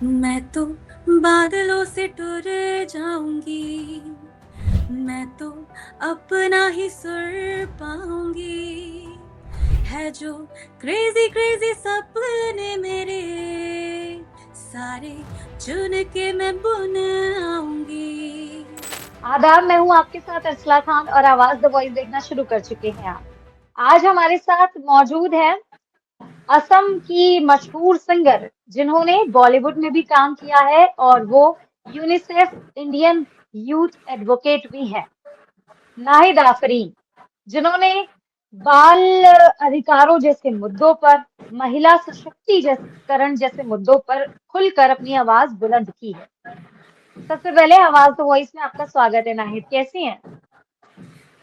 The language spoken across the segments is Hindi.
मैं तो बादलों से टुर जाऊंगी, मैं तो अपना ही सुर पाऊंगी। है जो क्रेजी क्रेजी सपने मेरे, सारे चुन के मैं बुन आऊंगी। आदाब, मैं हूं आपके साथ अर्सला खान और आवाज द वॉइस देखना शुरू कर चुके हैं आप। आज हमारे साथ मौजूद है असम की मशहूर सिंगर जिन्होंने बॉलीवुड में भी काम किया है और वो यूनिसेफ इंडियन यूथ एडवोकेट भी हैं। नाहिद आफरीन, जिन्होंने बाल अधिकारों जैसे मुद्दों पर, महिला सशक्तिकरण जैसे मुद्दों पर खुलकर अपनी आवाज बुलंद की है। सबसे पहले आवाज द वॉइस में आपका स्वागत है। नाहिद, कैसी हैं?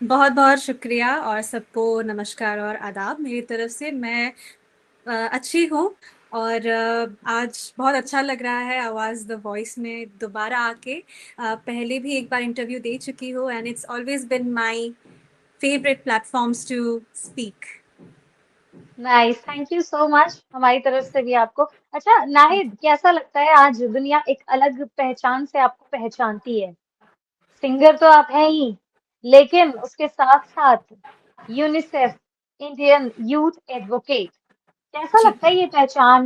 बहुत बहुत शुक्रिया और सबको नमस्कार और आदाब मेरी तरफ से। मैं अच्छी हूँ और आज बहुत अच्छा लग रहा है आवाज़ द वॉइस में दोबारा आके। पहले भी एक बार इंटरव्यू दे चुकी हूँ and it's always been my favourite platforms to speak. Nice, thank you so much हमारी तरफ से भी आपको। अच्छा नाहिद, कैसा लगता है आज दुनिया एक अलग पहचान से आपको पहचानती है? सिंगर तो आप हैं ही, लेकिन उसके साथ साथ यूनिसेफ इंडियन यूथ एडवोकेट। कैसा जी, लगता है ये पहचान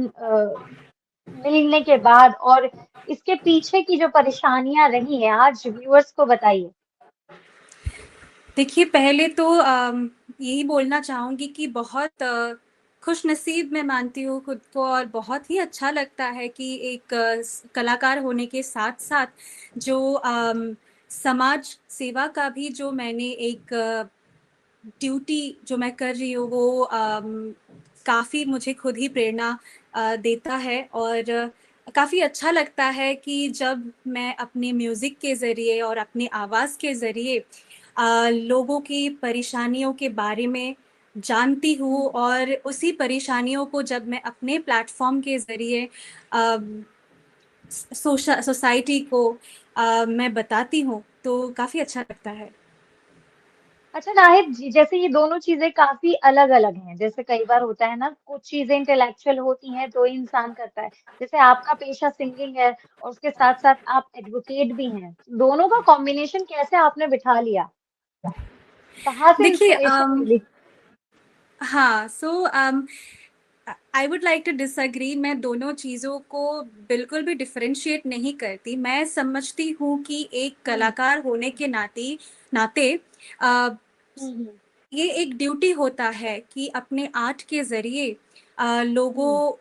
मिलने के बाद, और इसके पीछे की जो परेशानियां रही हैं आज व्यूअर्स को बताइए। देखिए पहले तो यही बोलना चाहूँगी कि बहुत खुश नसीब मैं मानती हूँ खुद को और बहुत ही अच्छा लगता है कि एक कलाकार होने के साथ साथ जो समाज सेवा का भी जो मैंने एक ड्यूटी जो मैं कर रही हूँ वो काफ़ी मुझे खुद ही प्रेरणा देता है और काफ़ी अच्छा लगता है कि जब मैं अपने म्यूज़िक के ज़रिए और अपनी आवाज़ के ज़रिए लोगों की परेशानियों के बारे में जानती हूँ और उसी परेशानियों को जब मैं अपने प्लेटफॉर्म के ज़रिए सोसाइटी को मैं बताती हूँ तो काफ़ी अच्छा लगता है। अच्छा नाहिद जी, जैसे ये दोनों चीजें काफी अलग अलग हैं। जैसे कई बार होता है ना, कुछ चीजें इंटेलेक्चुअल होती हैं तो ही इंसान करता है। जैसे आपका पेशा सिंगिंग है और उसके साथ साथ आप एडवोकेट भी हैं। दोनों का कॉम्बिनेशन कैसे आपने बिठा लिया? कहाँ से देखिए इंस्पिरेशन मिली? हाँ, so I would like to disagree. मैं दोनों चीज़ों को बिल्कुल भी डिफरेंशिएट नहीं करती। मैं समझती हूँ कि एक हम्म कलाकार होने के नाते नाते अ, हम्म ये एक ड्यूटी होता है कि अपने आर्ट के ज़रिए हम्म लोगों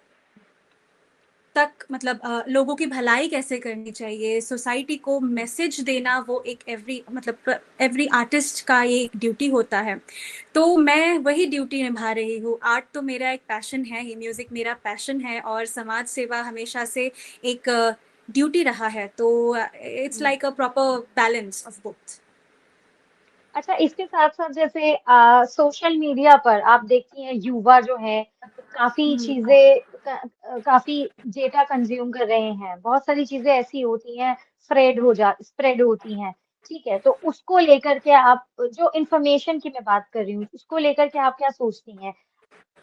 तक मतलब लोगों की भलाई कैसे करनी चाहिए, सोसाइटी को मैसेज देना वो एक एवरी आर्टिस्ट का ये एक ड्यूटी होता है। तो मैं वही ड्यूटी निभा रही हूँ। आर्ट तो मेरा एक पैशन है, ये म्यूज़िक मेरा पैशन है और समाज सेवा हमेशा से एक ड्यूटी रहा है। तो it's hmm. Like a proper balance of both. अच्छा, इसके साथ साथ जैसे सोशल मीडिया पर आप देखती हैं युवा जो है काफी हुँ, चीजें काफी डेटा कंज्यूम कर रहे हैं। बहुत सारी चीजें ऐसी होती हैं स्प्रेड होती हैं। ठीक है, तो उसको लेकर के आप, जो इंफॉर्मेशन की मैं बात कर रही हूँ, उसको लेकर के आप क्या सोचती हैं?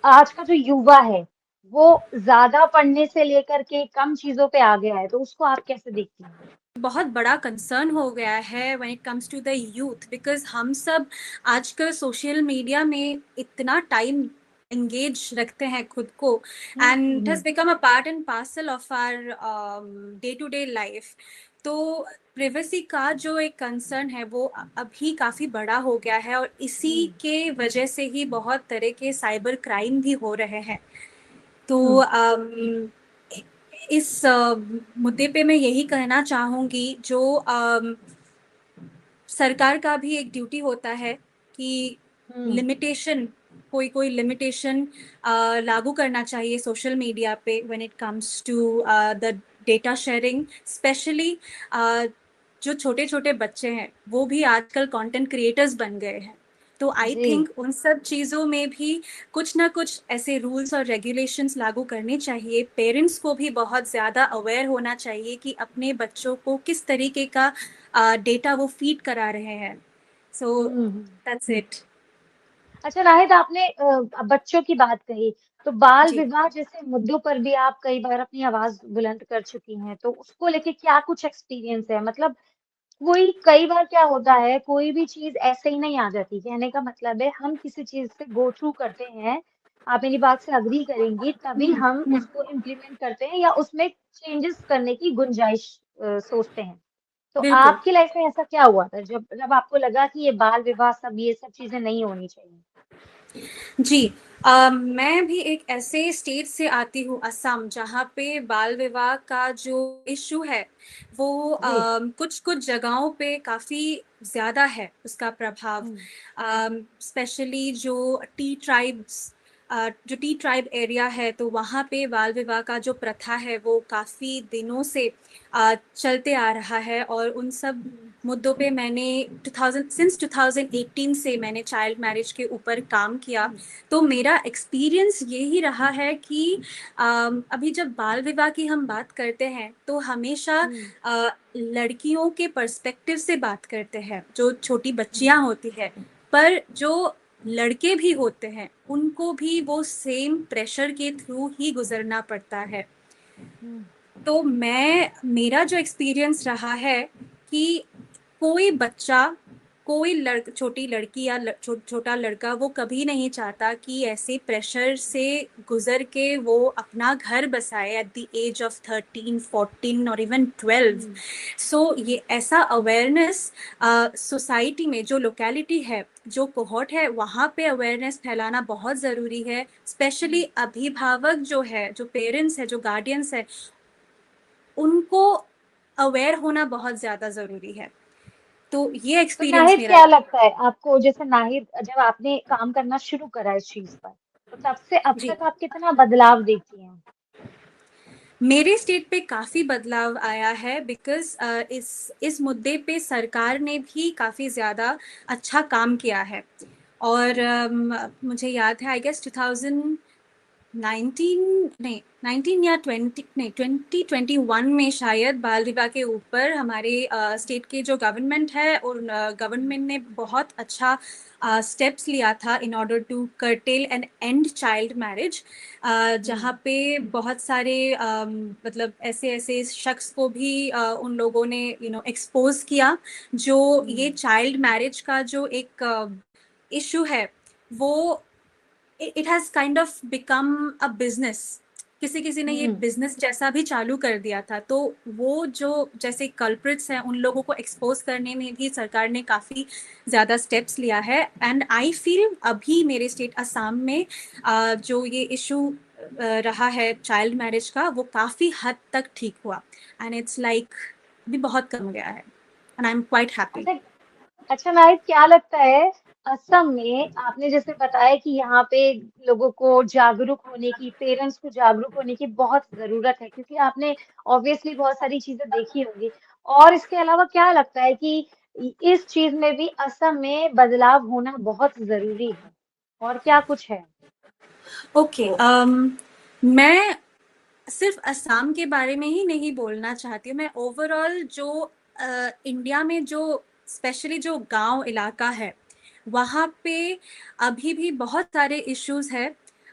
आज का जो युवा है वो ज्यादा पढ़ने से लेकर के कम चीजों पे आ गया है, तो उसको आप कैसे देखती हैं? बहुत बड़ा कंसर्न हो गया है when it comes to the youth because हम सब आजकल सोशल मीडिया में इतना टाइम एंगेज रखते हैं खुद को and it has hmm become a part and parcel of our day to day life. तो प्राइवेसी का जो एक कंसर्न है वो अभी काफ़ी बड़ा हो गया है और इसी हम्म के वजह से ही बहुत तरह के साइबर क्राइम भी हो रहे हैं। तो हम्म इस मुद्दे पे मैं यही कहना चाहूँगी जो सरकार का भी एक ड्यूटी होता है कि हम्म लिमिटेशन कोई कोई लिमिटेशन लागू करना चाहिए सोशल मीडिया पे when it comes to the data sharing specially जो छोटे छोटे बच्चे हैं वो भी आजकल कंटेंट क्रिएटर्स बन गए हैं। तो आई जी। थिंक उन सब चीज़ों में भी कुछ ना कुछ ऐसे रूल्स और रेगुलेशंस लागू करने चाहिए। पेरेंट्स को भी बहुत ज़्यादा अवेयर होना चाहिए कि अपने बच्चों को किस तरीके का डेटा वो फीड करा रहे हैं। सो हम्म दैट्स इट। अच्छा नाहिद, आपने बच्चों की बात कही। तो बाल जी, विवाह जैसे मुद्दों पर भी आप कई बार अपनी आवाज बुलंद कर चुकी हैं, तो उसको लेके क्या कुछ एक्सपीरियंस है? मतलब कोई कई बार क्या होता है, कोई भी चीज ऐसे ही नहीं आ जाती। कहने का मतलब है हम किसी चीज से गो थ्रू करते हैं, आप मेरी बात से अग्री करेंगी, तभी हुँ, हम हुँ, उसको इम्प्लीमेंट करते हैं या उसमें चेंजेस करने की गुंजाइश सोचते हैं। तो बिल्कुल। आपकी लाइफ में ऐसा क्या हुआ था जब जब आपको लगा कि ये बाल विवाह सब ये सब चीजें नहीं होनी चाहिए? जी, मैं भी एक ऐसे स्टेट से आती हूँ असम, जहाँ पे बाल विवाह का जो इश्यू है, वो जी। कुछ-कुछ जगहों पे काफ़ी ज़्यादा है उसका प्रभाव। हम्म। स्पेशली जो टी ट्राइब एरिया है, तो वहाँ पे बाल विवाह का जो प्रथा है, वो काफ़ी दिनों से चलते आ रहा है, और उन सब मुद्दों पे मैंने 2018 से मैंने चाइल्ड मैरिज के ऊपर काम किया। तो मेरा एक्सपीरियंस यही रहा है कि अभी जब बाल विवाह की हम बात करते हैं, तो हमेशा हम्म। लड़कियों के पर्सपेक्टिव से बात करते हैं, जो छोटी हम्म। बच्चियां होती है। पर जो लड़के भी होते हैं, उनको भी वो सेम प्रेशर के थ्रू ही गुजरना पड़ता है। हम्म। तो मेरा जो एक्सपीरियंस रहा है कि कोई बच्चा, कोई छोटी लड़की या छोटा लड़का, वो कभी नहीं चाहता कि ऐसे प्रेशर से गुजर के वो अपना घर बसाए एट द एज ऑफ 13, 14 और इवन 12। हम्म। सो ये ऐसा अवेयरनेस सोसाइटी में, जो लोकेलिटी है, जो कोहॉर्ट है, वहाँ पे अवेयरनेस फैलाना बहुत ज़रूरी है। स्पेशली हम्म। अभिभावक जो है, जो पेरेंट्स है, जो गार्डियंस है, उनको अवेयर होना बहुत ज़्यादा ज़रूरी है। तो ये तो एक्सपीरियंस नाहिद मेरा क्या रहा। लगता है आपको, जैसे नाहिद जब आपने काम करना शुरू करा इस चीज पर, तो तब से अब जी, तक आप कितना बदलाव देखती हैं? मेरे स्टेट पे काफ़ी बदलाव आया है, बिकॉज़ इस मुद्दे पे सरकार ने भी काफ़ी ज़्यादा अच्छा काम किया है। और मुझे याद है, आई गेस 19 नहीं 19 या 20 नहीं 2021 में शायद बाल विवाह के ऊपर हमारे स्टेट के जो गवर्नमेंट है, और गवर्नमेंट ने बहुत अच्छा स्टेप्स लिया था in order to curtail and end child marriage, hmm. जहाँ पे बहुत सारे मतलब ऐसे ऐसे शख्स को भी उन लोगों ने एक्सपोज किया, जो ये हम्म। चाइल्ड मैरिज का जो एक इशू है, वो it has kind of become a business. किसी किसी ने ये हम्म। बिजनेस जैसा भी चालू कर दिया था। तो वो जो जैसे कल्प्रिट्स हैं, उन लोगों को एक्सपोज करने में भी सरकार ने काफ़ी ज़्यादा स्टेप्स लिया है। एंड आई फील अभी मेरे स्टेट असम में जो ये इशू रहा है चाइल्ड मैरिज का, वो काफ़ी हद तक ठीक हुआ। एंड इट्स लाइक अभी बहुत कम गया है, and I am quite happy. अच्छा। अच्छा नाहिद, क्या लगता है असम में, आपने जैसे बताया कि यहाँ पे लोगों को जागरूक होने की, पेरेंट्स को जागरूक होने की बहुत जरूरत है, क्योंकि आपने ऑब्वियसली बहुत सारी चीजें देखी होंगी। और इसके अलावा क्या लगता है कि इस चीज में भी असम में बदलाव होना बहुत जरूरी है? और क्या कुछ है? ओके, मैं सिर्फ असम के बारे में ही नहीं बोलना चाहती हूँ। मैं ओवरऑल जो इंडिया में जो स्पेशली जो गांव इलाका है, वहाँ पे अभी भी बहुत सारे इश्यूज है।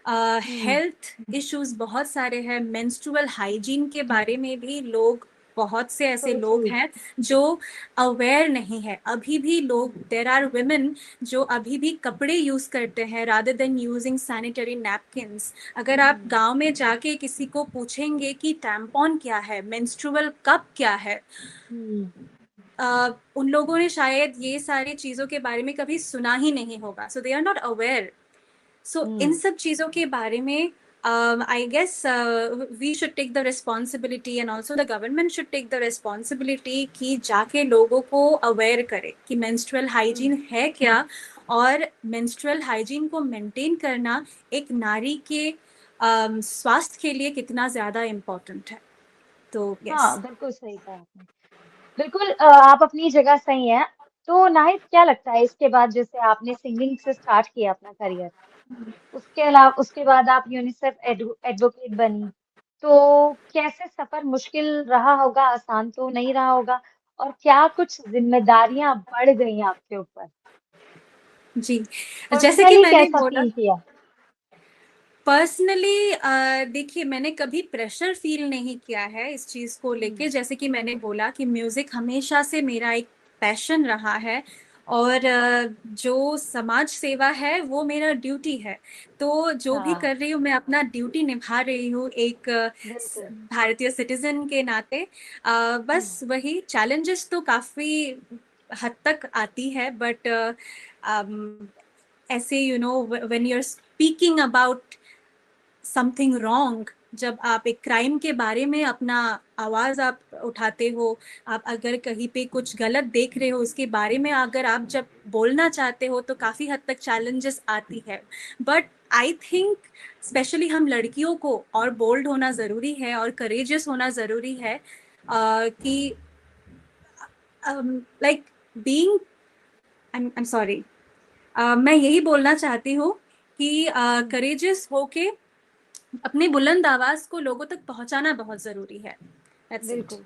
हम्म। हेल्थ इश्यूज बहुत सारे हैं, मेंस्ट्रुअल हाइजीन के बारे में भी लोग, बहुत से ऐसे सो लोग ट्रू। हैं जो अवेयर नहीं है। अभी भी लोग, देर आर वुमेन जो अभी भी कपड़े यूज करते हैं rather than using sanitary napkins. अगर आप हम्म। गांव में जाके किसी को पूछेंगे कि टैम्पॉन क्या है, मेंस्ट्रुअल कप क्या है, हम्म। उन लोगों ने शायद ये सारी चीज़ों के बारे में कभी सुना ही नहीं होगा। So they are not aware. So in hmm. सब चीज़ों के बारे में I guess we should take the responsibility, and also the government should take the responsibility कि जाके लोगों को अवेयर करे कि मेंस्ट्रुअल हम्म। हाइजीन है क्या, और मेंस्ट्रुअल हाइजीन को मेंटेन करना एक नारी के स्वास्थ्य के लिए कितना ज़्यादा इम्पोर्टेंट है। तो यस। हाँ, बिल्कुल सही कहा आपने। बिल्कुल, आप अपनी जगह सही हैं। तो नाहिद क्या लगता है, इसके बाद जैसे आपने सिंगिंग से स्टार्ट किया अपना करियर, उसके अलावा उसके बाद आप यूनिसेफ एडवोकेट बनी, तो कैसे सफर, मुश्किल रहा होगा, आसान तो नहीं रहा होगा? और क्या कुछ जिम्मेदारियां बढ़ गई आपके ऊपर? जी, जैसे कि पर्सनली मैंने कैसा बोला, फील किया? पर्सनली देखिए, मैंने कभी प्रेशर फील नहीं किया है इस चीज़ को लेके। जैसे कि मैंने बोला कि म्यूज़िक हमेशा से मेरा एक पैशन रहा है, और जो समाज सेवा है वो मेरा ड्यूटी है। तो जो भी हाँ, कर रही हूँ, मैं अपना ड्यूटी निभा रही हूँ एक बिल्कुल। भारतीय सिटीजन के नाते। बस वही चैलेंजेस तो काफ़ी हद तक आती है, बट ऐसे when you are speaking about something wrong, जब आप एक क्राइम के बारे में अपना आवाज आप उठाते हो, आप अगर कहीं पे कुछ गलत देख रहे हो उसके बारे में अगर आप जब बोलना चाहते हो, तो काफी हद तक चैलेंजेस आती है। बट आई थिंक स्पेशली हम लड़कियों को और बोल्ड होना जरूरी है और करेजियस होना जरूरी है, कि like being, I am sorry, मैं यही बोलना चाहती हूँ कि हम्म, करेजियस होके अपने बुलंद आवाज को लोगों तक पहुंचाना बहुत जरूरी है। That's it. बिल्कुल।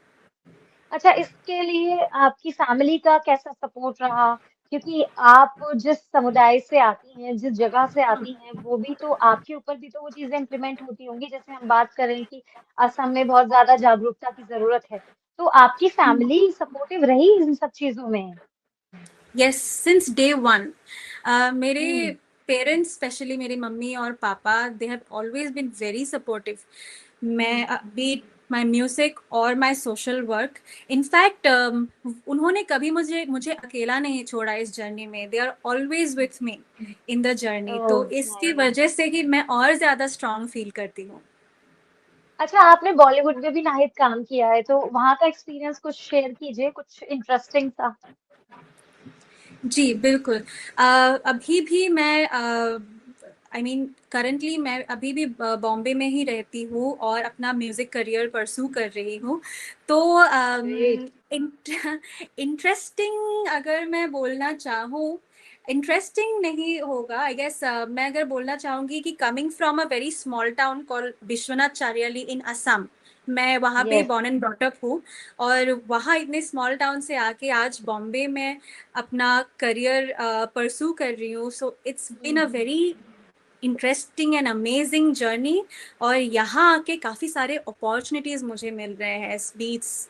अच्छा, इसके लिए आपकी फैमिली का कैसा सपोर्ट रहा? क्योंकि आप जिस समुदाय से आती हैं, जिस जगह से आती हैं, वो भी तो आपके ऊपर भी तो वो चीजें इम्प्लीमेंट होती होंगी। जैसे हम बात करें कि असम में बहुत ज्यादा जागरूकता की जरूरत है, तो आपकी फैमिली सपोर्टिव रही इन सब चीजों में? यस, सिंस डे वन मेरे हम्म, पेरेंट्स, स्पेशली मेरी मम्मी और पापा, they have always been very supportive. मैं बी माई म्यूजिक और माई सोशल वर्क, इनफैक्ट उन्होंने कभी मुझे मुझे अकेला नहीं छोड़ा इस जर्नी में। They are always with me in the journey, तो ओह, इसकी नाइस। वजह से ही मैं और ज्यादा स्ट्रांग फील करती हूँ। अच्छा, आपने बॉलीवुड में भी नाहिद काम किया है, तो वहां का एक्सपीरियंस कुछ शेयर कीजिए, कुछ इंटरेस्टिंग सा। जी, बिल्कुल। अभी भी मैं करंटली मैं अभी भी बॉम्बे में ही रहती हूँ और अपना म्यूज़िक करियर परस्यू कर रही हूँ। तो ग्रेट। इंटरेस्टिंग अगर मैं बोलना चाहूँ, इंटरेस्टिंग नहीं होगा आई गेस। मैं अगर बोलना चाहूँगी कि coming from a very small town called Vishwanath Chariali in Assam, मैं वहाँ पे yes. Born and brought up हूँ। और वहाँ इतने स्मॉल टाउन से आके आज बॉम्बे में अपना करियर परस्यू कर रही हूँ। So it's been a very interesting and amazing journey. और यहाँ आके काफ़ी सारे अपॉर्चुनिटीज़ मुझे मिल रहे हैं, बीट्स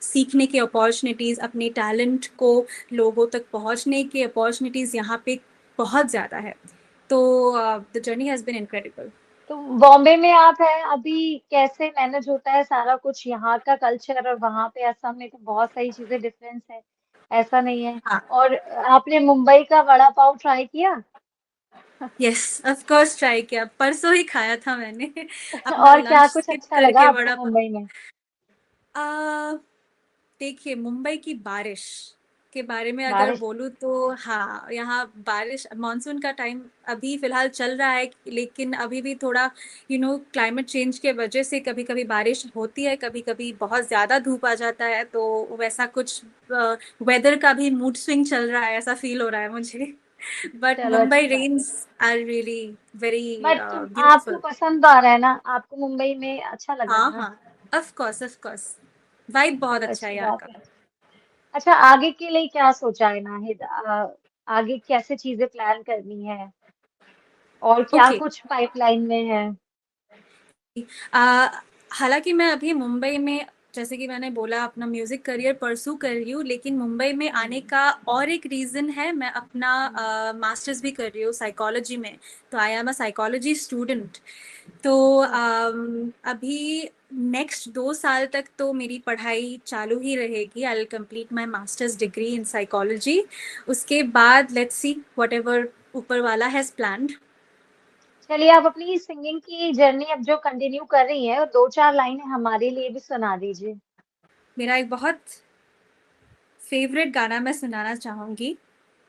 सीखने के अपॉर्चुनिटीज़, अपने टैलेंट को लोगों तक पहुँचने के अपॉर्चुनिटीज़ यहाँ पे बहुत ज़्यादा है। तो the journey has been incredible. तो बॉम्बे में आप हैं अभी, कैसे मैनेज होता है सारा कुछ? यहाँ का कल्चर और वहां पे असम में तो बहुत सारी चीजें डिफरेंस है, ऐसा नहीं है? हाँ, और आपने मुंबई का वड़ा पाव ट्राई किया? यस, ऑफ कोर्स ट्राई किया, परसों ही खाया था मैंने अपना और क्या लंच कुछ स्किप अच्छा लगा करके आपको वड़ा मुंबई में? पाव। देखिए, मुंबई की बारिश के बारे में अगर बारिश? बोलूँ तो हाँ, यहाँ बारिश, मानसून का टाइम अभी फिलहाल चल रहा है, लेकिन अभी भी थोड़ा क्लाइमेट चेंज के वजह से कभी कभी बारिश होती है, कभी कभी बहुत ज़्यादा धूप आ जाता है, तो वैसा कुछ वेदर का भी मूड स्विंग चल रहा है, ऐसा फील हो रहा है मुझे। बट चलो, मुंबई अच्छी बात है। Rains are really very but आपको ब्यूटिफुल। पसंद आ रहा है ना? आपको मुंबई में अच्छा लग रहा है हाँ ना? हाँ, of course of course, vibe बहुत चलो, अच्छा है अच्छी यहाँ बात का। है। अच्छा, आगे के लिए क्या सोचा है नाहिद? आगे कैसे चीजें प्लान करनी है, और क्या ओके। कुछ पाइपलाइन में है? आ, हालांकि मैं अभी मुंबई में, जैसे कि मैंने बोला, अपना म्यूजिक करियर परस्यू कर रही हूँ, लेकिन मुंबई में आने हम्म, का और एक रीजन है, मैं अपना मास्टर्स भी कर रही हूँ साइकोलॉजी में। तो I am a psychology student. तो अभी नेक्स्ट 2 साल तक तो मेरी पढ़ाई चालू ही रहेगी। I will complete my masters degree in psychology. उसके बाद लेट्स सी व्हाट एवर ऊपर वाला हैज प्लान्ड। चलिए, आप अपनी सिंगिंग की जर्नी अब जो कंटिन्यू कर रही हैं, दो चार लाइनें हमारे लिए भी सुना दीजिए। मेरा एक बहुत फेवरेट गाना मैं सुनाना चाहूंगी,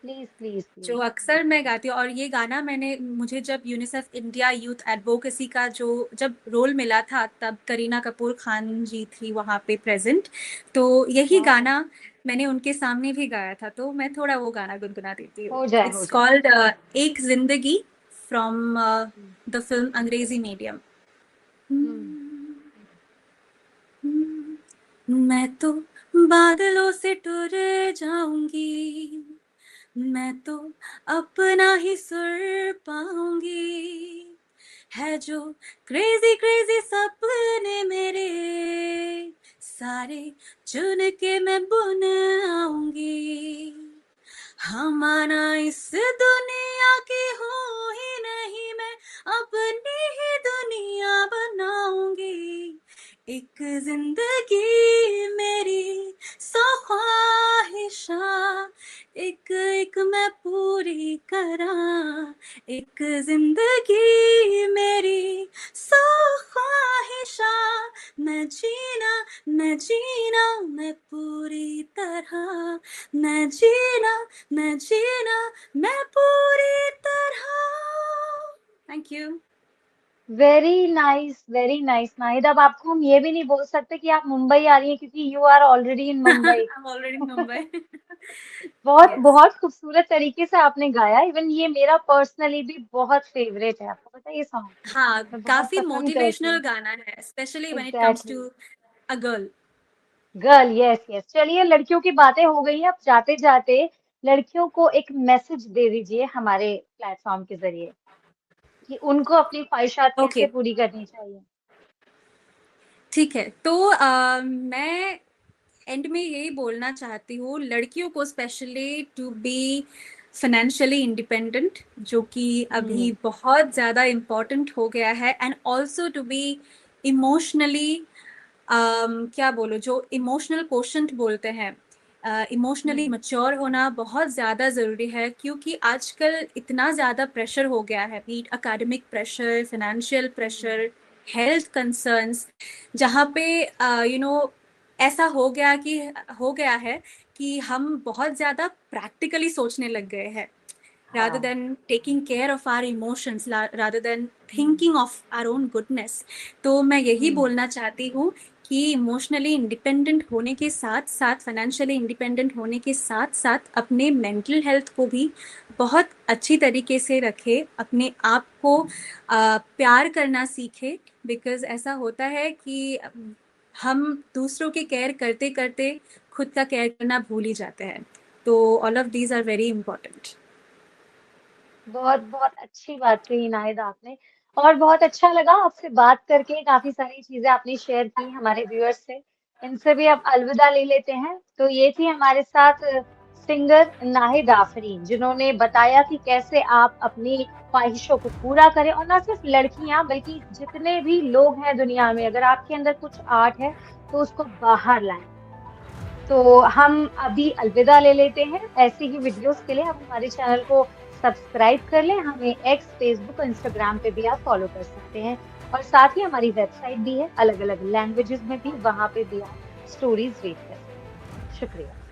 प्लीज प्लीज जो प्लीज। अक्सर मैं गाती हूँ। और ये गाना मैंने, मुझे जब यूनिसेफ इंडिया यूथ एडवोकेसी का जो जब रोल मिला था, तब करीना कपूर खान जी थी वहाँ पे प्रेजेंट। तो यही वाह। गाना मैंने उनके सामने भी गाया था, तो मैं थोड़ा वो गाना गुनगुना देती हूँ। हो जाए, हो इट्स जाए। कॉल्ड एक जिंदगी, फ्रॉम हम्म, द फिल्म अंग्रेजी मीडियम। हम्म, मैं तो बादलों से टुर जाऊंगी, मैं तो अपना ही सुर पाऊंगी, है जो क्रेजी क्रेजी सपने मेरे, सारे चुन के मैं बुन आऊंगी। हमारा इस दुनिया की हूँ ही नहीं, मैं अपनी ही दुनिया बनाऊंगी। एक जिंदगी मेरी 100 ख्वाहिशां, एक एक मैं पूरी करा। एक जिंदगी मेरी 100 ख्वाहिशां, मैं जीना मैं पूरी तरह, मैं जीना मैं पूरी तरह। Thank you. Very nice Nahid. अब आपको हम ये भी नहीं बोल सकते कि आप मुंबई आ रही हैं, क्योंकि you are already in Mumbai. I'm already in Mumbai. बहुत Yes. बहुत खूबसूरत तरीके से आपने गाया। इवन ये मेरा पर्सनली भी बहुत फेवरेट है, आपको पता है ये सॉन्ग हाँ, मैं बहुत काफी पसंद करती मोटिवेशनल हूँ। गाना है, specially when it comes exactly. To a girl. Girl, yes yes. चलिए, लड़कियों की बातें हो गई हैं, अब जाते जाते लड़कियों को एक मैसेज दे दीजिए हमारे प्लेटफॉर्म के जरिए कि उनको अपनी ख्वाहिशात कैसे ओके, पूरी करनी चाहिए। ठीक है। तो मैं एंड में यही बोलना चाहती हूँ लड़कियों को, specially to be financially independent, जो कि अभी हम्म। बहुत ज़्यादा इम्पोर्टेंट हो गया है। And also to be emotionally, क्या बोलो, जो इमोशनल कोशंट बोलते हैं, इमोशनली हम्म। मच्योर होना बहुत ज़्यादा ज़रूरी है, क्योंकि आजकल इतना ज़्यादा प्रेशर हो गया है, be it academic pressure, financial pressure, health concerns, जहाँ पे ऐसा हो गया है कि हम बहुत ज़्यादा प्रैक्टिकली सोचने लग गए हैं, rather हाँ। than taking care of our emotions, rather than hmm. thinking of our own goodness। तो मैं यही हम्म। बोलना चाहती हूँ कि इमोशनली इंडिपेंडेंट होने के साथ साथ, फाइनेंशियली इंडिपेंडेंट होने के साथ साथ, अपने मेंटल हेल्थ को भी बहुत अच्छी तरीके से रखे, अपने आप को प्यार करना सीखे। बिकॉज ऐसा होता है कि हम दूसरों के केयर करते करते खुद का केयर करना भूल ही जाते हैं। तो all of these are very important. बहुत बहुत अच्छी बात कही नाहिद आपने। और बहुत अच्छा लगा आपसे बात करके, काफी सारी चीजें आपने शेयर की हमारे व्यूअर्स से। इनसे भी अब अलविदा ले लेते हैं। तो ये थी हमारे साथ सिंगर नाहिद आफरीन, जिन्होंने बताया कि कैसे आप अपनी ख्वाहिशों को पूरा करें, और ना सिर्फ लड़कियां बल्कि जितने भी लोग हैं दुनिया में, अगर आपके अंदर कुछ आर्ट है तो उसको बाहर लाएं। तो हम अभी अलविदा ले लेते हैं। ऐसी ही वीडियोस के लिए आप हमारे चैनल को सब्सक्राइब कर लें। हमें एक्स, फेसबुक और इंस्टाग्राम पे भी आप फॉलो कर सकते हैं। और साथ ही हमारी वेबसाइट भी है, अलग अलग लैंग्वेजेस में भी, वहां पे भी आप स्टोरीज रीड कर सकते हैं। शुक्रिया।